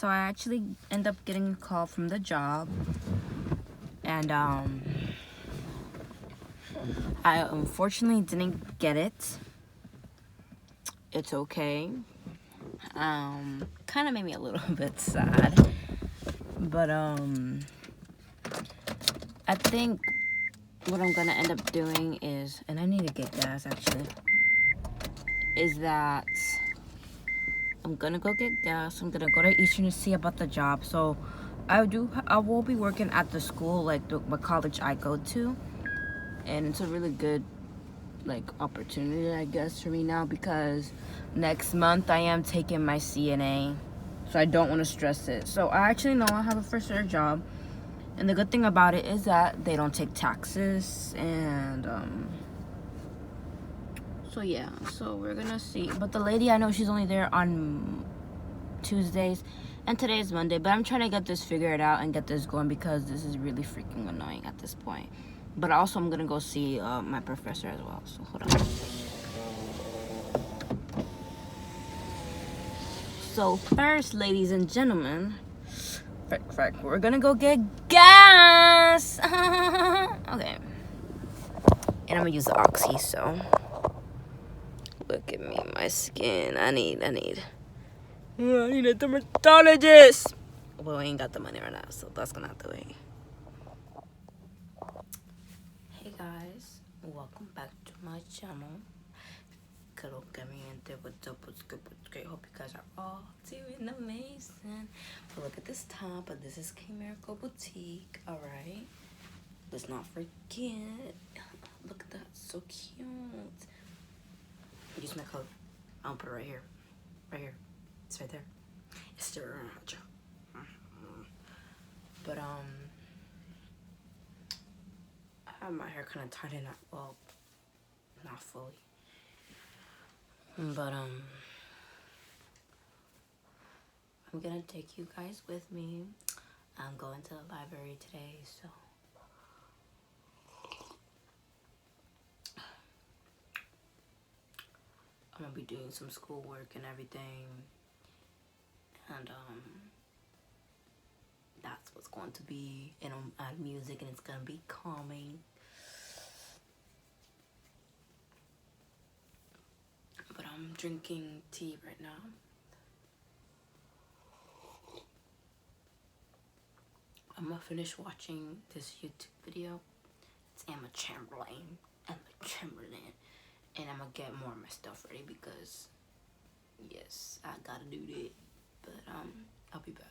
So I actually end up getting a call from the job, and I unfortunately didn't get it. It's okay. Kind of made me a little bit sad, but I think what I'm gonna end up doing is, and I need to get gas actually, is that I'm gonna go get gas. I'm gonna go to Eastern to see about the job. So I will be working at the school, like the college I go to, and it's a really good like opportunity, I guess, for me now, because next month I am taking my CNA, so I don't want to stress it. So I actually know I have a first year job, and the good thing about it is that they don't take taxes, and so yeah, so we're gonna see. But the lady, I know she's only there on Tuesdays, and today is Monday, but I'm trying to get this figured out and get this going, because this is really freaking annoying at this point. But also I'm gonna go see my professor as well, so hold on. So first, ladies and gentlemen, we're gonna go get gas. Okay, and I'm gonna use the Oxy. So look at me, my skin. I need a dermatologist. Well, we ain't got the money right now, so that's gonna have to wait. Hey guys, welcome back to my channel. What's up, what's good, what's great? Hope you guys are all doing amazing. But look at this top, but this is K-Miracle Boutique, alright? Let's not forget. Look at that, so cute. Use my code. I'll put it right here. Right here. It's right there. It's still around. But I have my hair kind of tied in, well, not fully. But I'm gonna take you guys with me. I'm going to the library today, so I'm gonna be doing some schoolwork and everything, and that's what's going to be. And I'm add music, and it's gonna be calming. But I'm drinking tea right now. I'm gonna finish watching this YouTube video. It's Emma Chamberlain, and I'm gonna get more of my stuff ready, because yes, I gotta do that. But I'll be back.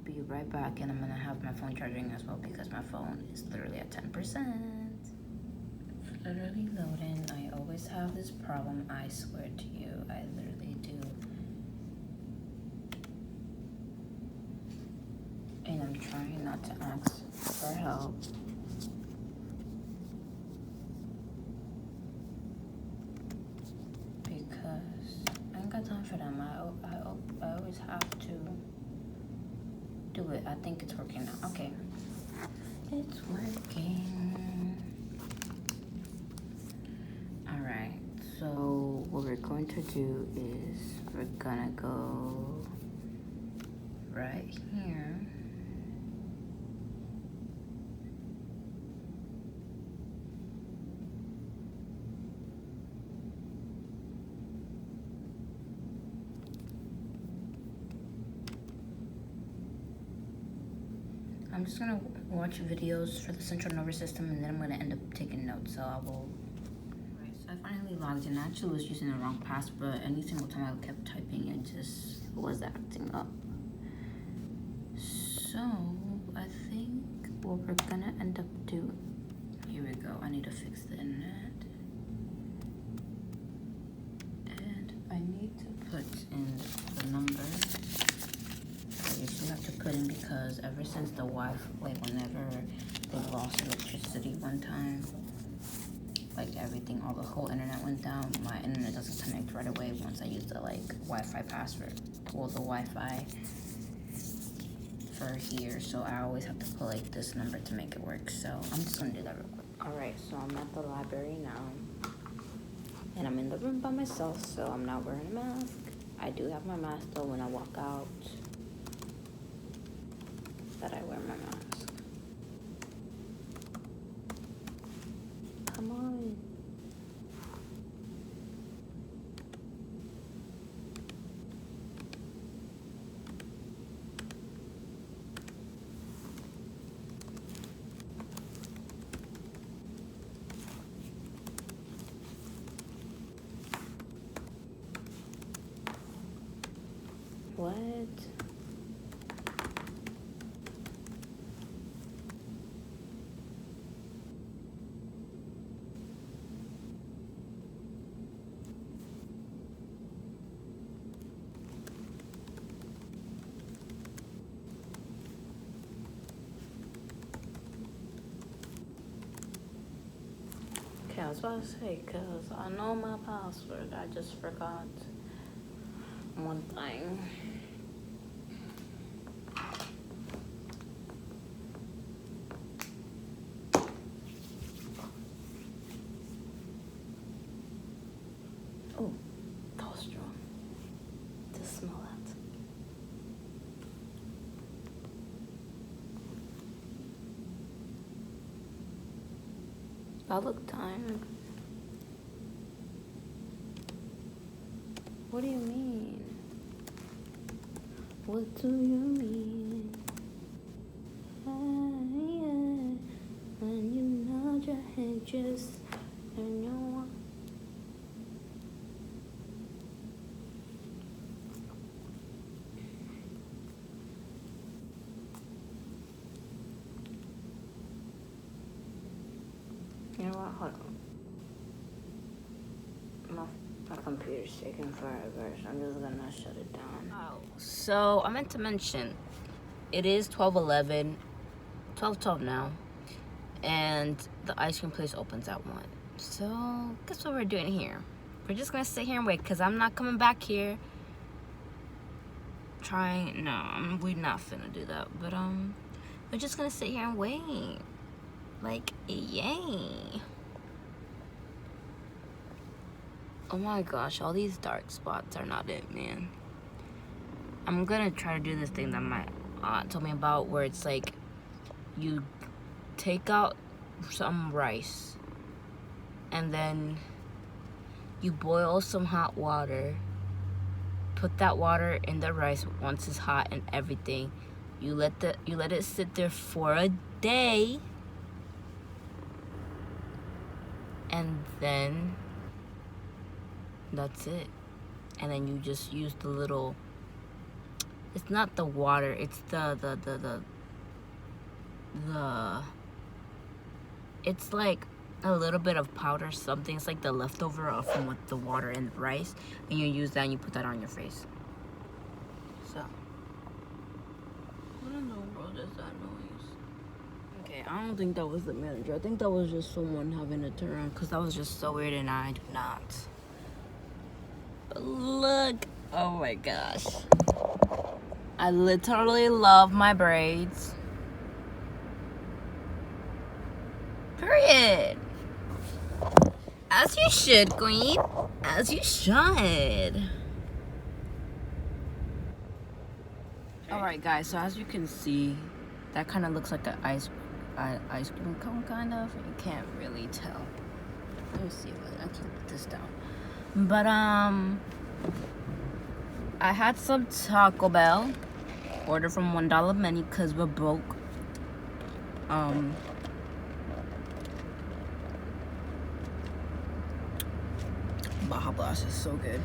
Be right back, and I'm gonna have my phone charging as well, because my phone is literally at 10%. It's literally loading. I always have this problem, I swear to you, I literally do. And I'm trying not to ask for help. Because I ain't got time for them. I always have to do it. I think it's working now. Okay. It's working. Alright, so what we're going to do is we're gonna go right here. I'm just gonna watch videos for the central nervous system, and then I'm gonna end up taking notes, so I will. Right logged in. I actually was using the wrong password. Any single time I kept typing, it just was acting up. So I think what we're gonna end up doing. Here we go. I need to fix the internet, and I need to put in the number. I usually have to put in because ever since the Wi-Fi, like whenever they lost electricity one time, like everything, all the whole internet went down. My internet doesn't connect right away once I use the like Wi-Fi password. Well, the Wi-Fi for here, so I always have to put like this number to make it work. So I'm just gonna do that real quick. All right, so I'm at the library now, and I'm in the room by myself, so I'm not wearing a mask. I do have my mask though when I walk out. That I wear my mask. Come on. What? Okay, I was about to say, because I know my password. I just forgot one thing. Oh, that was strong. To smell that. I look tired. What do you mean? What do you mean? When you nod your head just and you want. You know what? Hold on. My computer's taking forever, so I'm just gonna shut it down. Oh, so I meant to mention, it is 12:11, 12:12 now, and the ice cream place opens at 1. So guess what we're doing here? We're just gonna sit here and wait, cause I'm not coming back here. We're not finna do that, but we're just gonna sit here and wait. Like, yay. Oh my gosh, all these dark spots are not it, man. I'm gonna try to do this thing that my aunt told me about, where it's like you take out some rice and then you boil some hot water, put that water in the rice once it's hot and everything. You let it sit there for a day, and then that's it. And then you just use the little, it's not the water, it's it's like a little bit of powder, something. It's like the leftover from what the water and the rice, and you use that and you put that on your face. So what in the world is that noise? Okay, I don't think that was the manager. I think that was just someone having a turn around, because that was just so weird, and I do not. But look, oh my gosh, I literally love my braids. Period. As you should, queen. As you should. Alright guys, so as you can see, that kind of looks like an ice cream cone, kind of. You can't really tell. Let me see if I can put this down. But I had some Taco Bell. Ordered from $1 Menu because we're broke. Baja Blast is so good.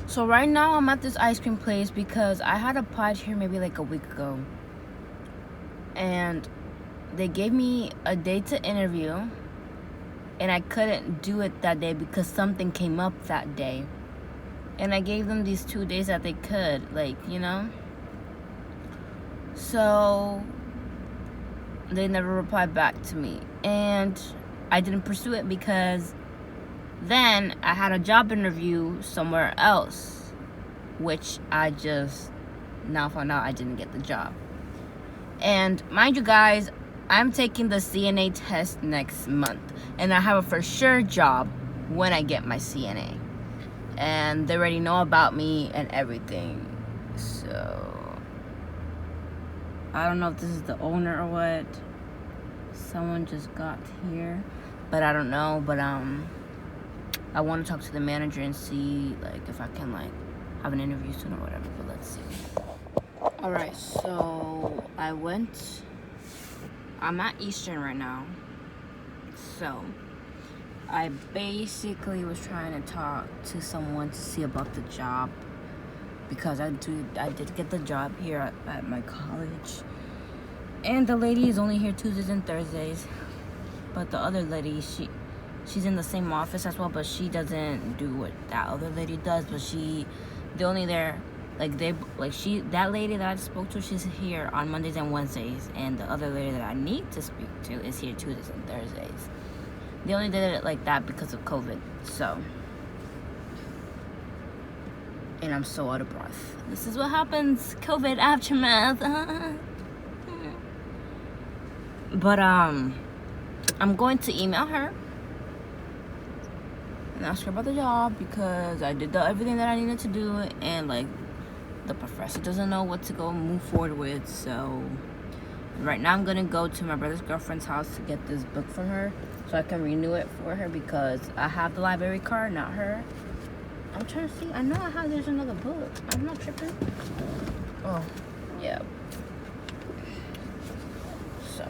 So right now I'm at this ice cream place because I had applied here maybe like a week ago. And they gave me a day to interview. And I couldn't do it that day because something came up that day. And I gave them these 2 days that they could, like, you know? So they never replied back to me. And I didn't pursue it because then I had a job interview somewhere else, which I just now found out I didn't get the job. And mind you guys, I'm taking the CNA test next month. And I have a for sure job when I get my CNA. And they already know about me and everything. So I don't know if this is the owner or what. Someone just got here, but I don't know. But I want to talk to the manager and see like if I can like have an interview soon or whatever. But let's see. All right, so I'm at Eastern right now. So I basically was trying to talk to someone to see about the job because I did get the job here at my college. And the lady is only here Tuesdays and Thursdays. But the other lady, she's in the same office as well, but she doesn't do what that other lady does. But they're only there, that lady that I spoke to, she's here on Mondays and Wednesdays. And the other lady that I need to speak to is here Tuesdays and Thursdays. They only did it like that because of COVID. So, and I'm so out of breath. This is what happens, COVID aftermath. But I'm going to email her and ask her about the job because I did everything that I needed to do, and like the professor doesn't know what to move forward with. So right now I'm gonna go to my brother's girlfriend's house to get this book from her so I can renew it for her because I have the library card, not her. I'm trying to see. I know there's another book. I'm not tripping. Oh, yeah. So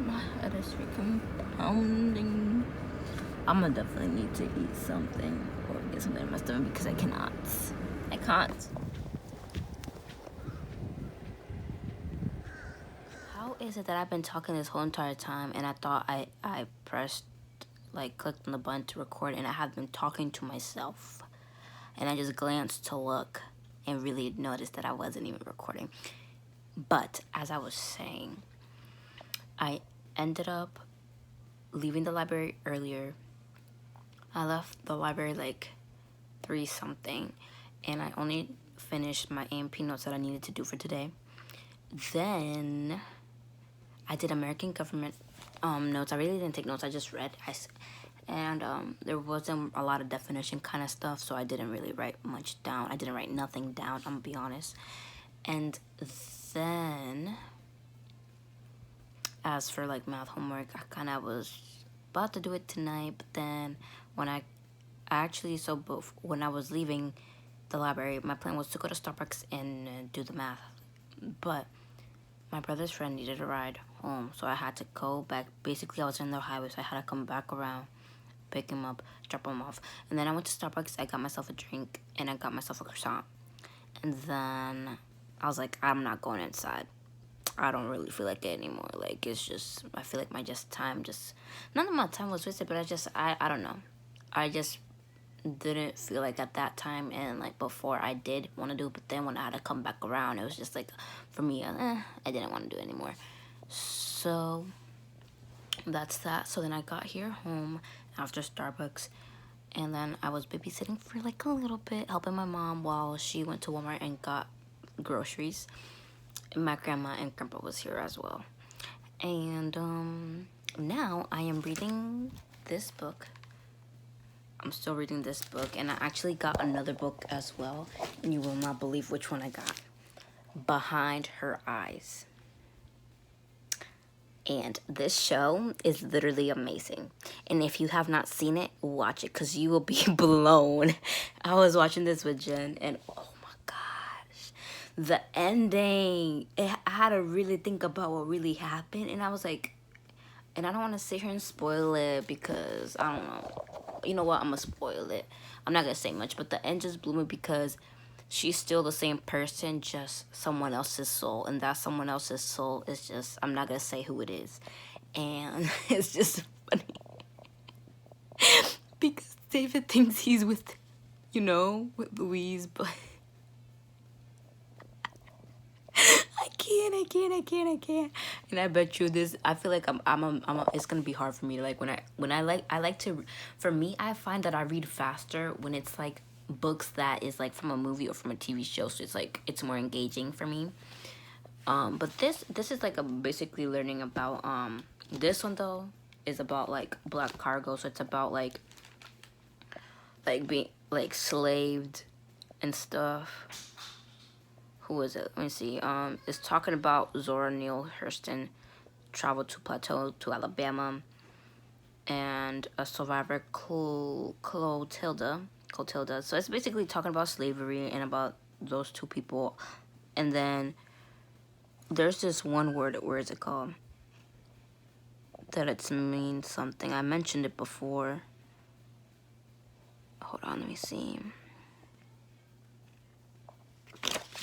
my head is freaking pounding. I'm gonna definitely need to eat something or get something in my stomach because I can't. How is it that I've been talking this whole entire time and I thought I pressed, like, clicked on the button to record, and I have been talking to myself, and I just glanced to look and really noticed that I wasn't even recording. But as I was saying, I ended up leaving the library earlier. I left the library like 3 something, and I only finished my A&P notes that I needed to do for today. Then I did American government notes. I really didn't take notes. I just read. And there wasn't a lot of definition kind of stuff, so I didn't really write much down. I didn't write nothing down, I'm gonna be honest. And then, as for like math homework, I kind of was about to do it tonight, but then when when I was leaving the library, my plan was to go to Starbucks and do the math. But my brother's friend needed a ride home, so I had to go back. Basically, I was in the highway, so I had to come back around, pick him up, drop him off. And then I went to Starbucks, I got myself a drink, and I got myself a croissant. And then I was like, I'm not going inside. I don't really feel like it anymore. Like, it's just, I feel like none of my time was wasted, but I don't know. I just didn't feel like at that time, and like before I did want to do it, but then when I had to come back around, it was just like, for me, I didn't want to do it anymore. So that's that. So then I got here home after Starbucks, and then I was babysitting for like a little bit, helping my mom while she went to Walmart and got groceries. And my grandma and grandpa was here as well. And now I am reading this book. I'm still reading this book, and I actually got another book as well, and you will not believe which one I got. Behind Her Eyes. And this show is literally amazing. And if you have not seen it, watch it, because you will be blown. I was watching this with Jen, and oh my gosh. The ending. I had to really think about what really happened, and I was like, And I don't want to sit here and spoil it because I don't know. You know what? I'm gonna spoil it. I'm not gonna say much, but the end just blew me because she's still the same person, just someone else's soul, and that someone else's soul is just, I'm not gonna say who it is. And it's just funny because David thinks he's with, you know, with Louise, but I can't. And I bet you this, I feel like it's gonna be hard for me to like, I like to, for me, I find that I read faster when it's like books that is like from a movie or from a TV show, so it's like, it's more engaging for me. But this is like a basically learning about, this one though is about like black cargo, so it's about like being like slaved and stuff. Who is it? Let me see. It's talking about Zora Neale Hurston traveled to Plateau to Alabama, and a survivor, Clotilda. So it's basically talking about slavery and about those two people. And then there's this one word. Where is it called? That it means something. I mentioned it before. Hold on, let me see.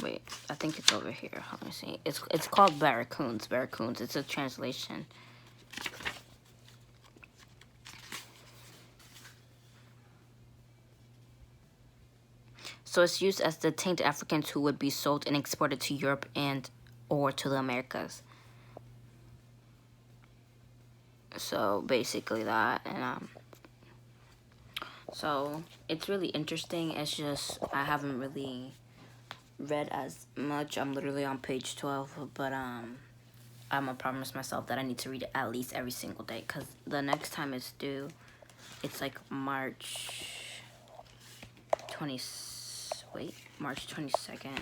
Wait, I think it's over here. Let me see. It's called barracoons. Barracoons. It's a translation. So it's used as detained Africans who would be sold and exported to Europe and or to the Americas. So basically that, and so it's really interesting. It's just I haven't really read as much. I'm literally on page 12, but I'm gonna promise myself that I need to read it at least every single day, because the next time it's due, it's like March 22nd.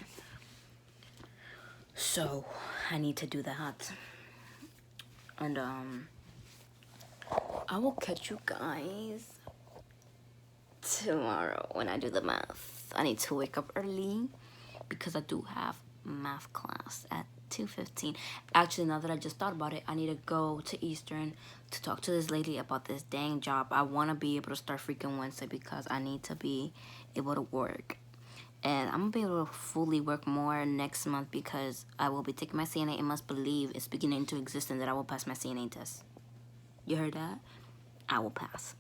So I need to do that. And I will catch you guys tomorrow when I do the math. I need to wake up early because I do have math class at 2:15. Actually, now that I just thought about it, I need to go to Eastern to talk to this lady about this dang job. I want to be able to start freaking Wednesday because I need to be able to work. And I'm going to be able to fully work more next month because I will be taking my CNA and must believe it's beginning into existence that I will pass my CNA test. You heard that? I will pass.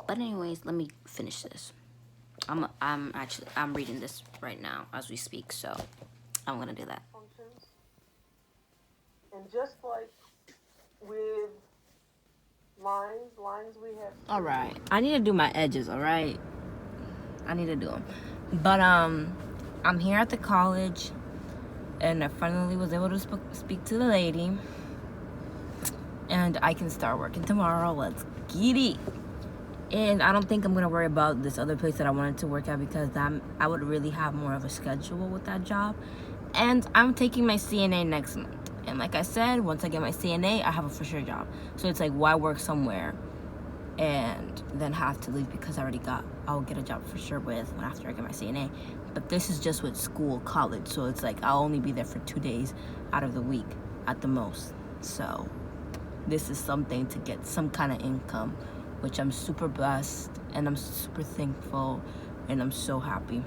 But anyways, let me finish this. I'm reading this right now as we speak, so I'm gonna do that. And just like with lines we have. All right, I need to do my edges. All right, I need to do them. But I'm here at the college, and I finally was able to speak to the lady, and I can start working tomorrow. Let's get it. And I don't think I'm gonna worry about this other place that I wanted to work at because I would really have more of a schedule with that job. And I'm taking my CNA next month. And like I said, once I get my CNA, I have a for sure job. So it's like, why work somewhere and then have to leave because I'll get a job for sure with after I get my CNA. But this is just with school, college. So it's like, I'll only be there for 2 days out of the week at the most. So this is something to get some kind of income, which I'm super blessed and I'm super thankful and I'm so happy.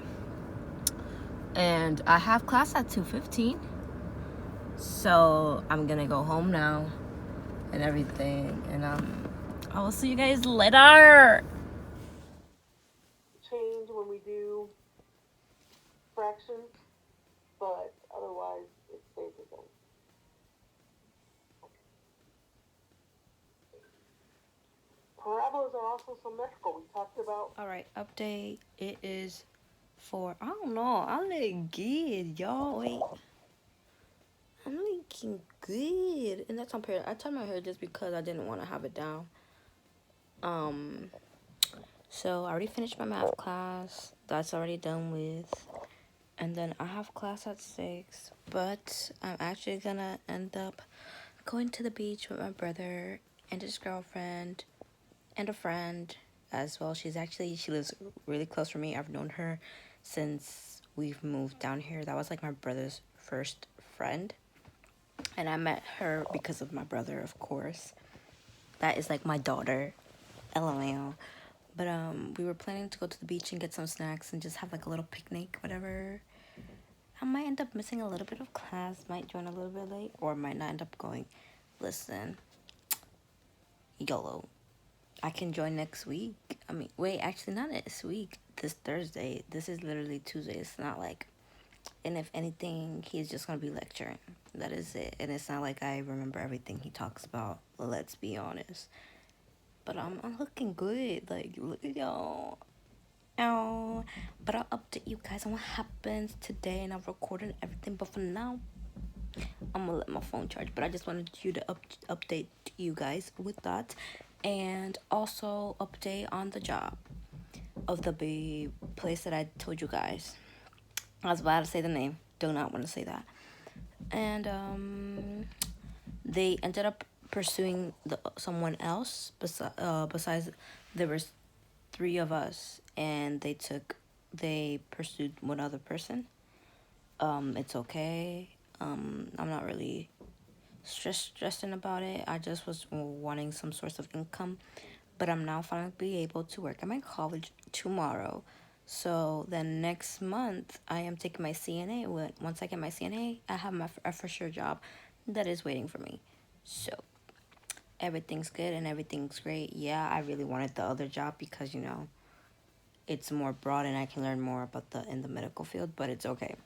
And I have class at 2:15, so I'm gonna go home now and everything, and I will see you guys later. Change when we do fractions, but otherwise it stays the same. Parabolas are also symmetrical. We talked about. All right, update. It is for, I don't know, I'm looking good, y'all. Wait, I'm looking good, and that's on period. I tied my hair just because I didn't want to have it down. So I already finished my math class. That's already done with. And then I have class at 6, but I'm actually gonna end up going to the beach with my brother and his girlfriend and a friend as well. She lives really close from me. I've known her since we've moved down here. That was like my brother's first friend. And I met her because of my brother, of course. That is like my daughter. LMAO. But we were planning to go to the beach and get some snacks and just have like a little picnic, whatever. I might end up missing a little bit of class, might join a little bit late, or might not end up going. Listen, YOLO. I can join next week. I mean, wait, actually not next week. This Thursday. This is literally Tuesday. It's not like, and if anything, he's just gonna be lecturing. That is it. And it's not like I remember everything he talks about. Let's be honest. But I'm looking good. Like, look at y'all. Ow. But I'll update you guys on what happens today, and I've recorded everything. But for now, I'm gonna let my phone charge. But I just wanted you to update you guys with that, and also update on the job of the place that I told you guys. I was about to say the name. Do not want to say that. And they ended up pursuing someone else. Besides, there was 3 of us, and they pursued one other person. It's okay. I'm not really stressing about it. I just was wanting some source of income, but I'm now finally be able to work at my college tomorrow. So then next month I am taking my CNA. Once I get my CNA, I have a for sure job that is waiting for me. So everything's good and everything's great. Yeah, I really wanted the other job because, you know, it's more broad and I can learn more about in the medical field, but it's okay.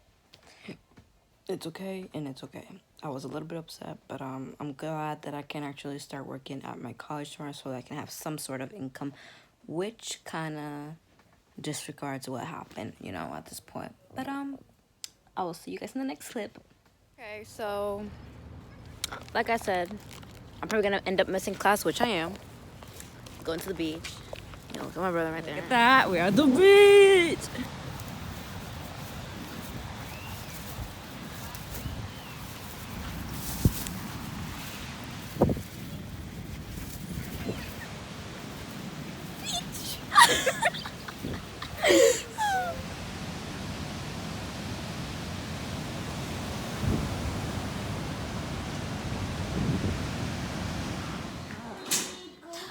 It's okay, and it's okay. I was a little bit upset, but I'm glad that I can actually start working at my college tomorrow so that I can have some sort of income, which kind of disregards what happened, you know, at this point. But I will see you guys in the next clip. Okay, so like I said, I'm probably gonna end up missing class, which I am. Going to the beach. You know, look at my brother right there. Look at that, we're at the beach.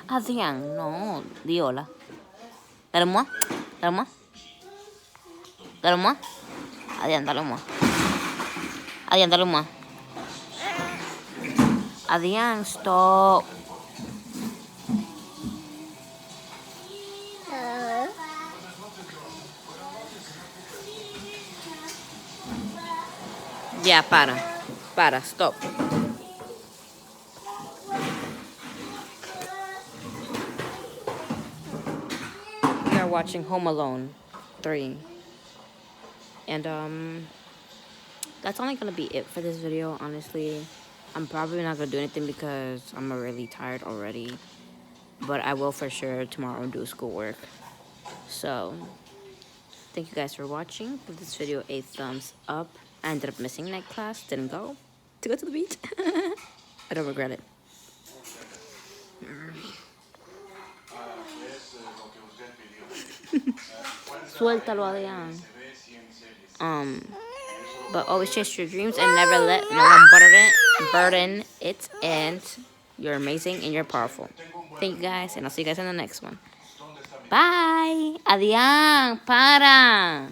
Adrián, no, di hola. Dale moi. Dale moi. Dale moi. Adrián, dale moi. Adrián, dale moi. Adrián, stop. Ya, para, stop. We are watching Home Alone 3. And that's only gonna be it for this video, honestly. I'm probably not gonna do anything because I'm really tired already. But I will for sure tomorrow do schoolwork. So, thank you guys for watching. Give this video a thumbs up. I ended up missing night class, didn't go to the beach. I don't regret it. Suéltalo, Adrián. But always chase your dreams and never let no one burden it. And you're amazing and you're powerful. Thank you guys, and I'll see you guys in the next one. Bye. Adrián, para.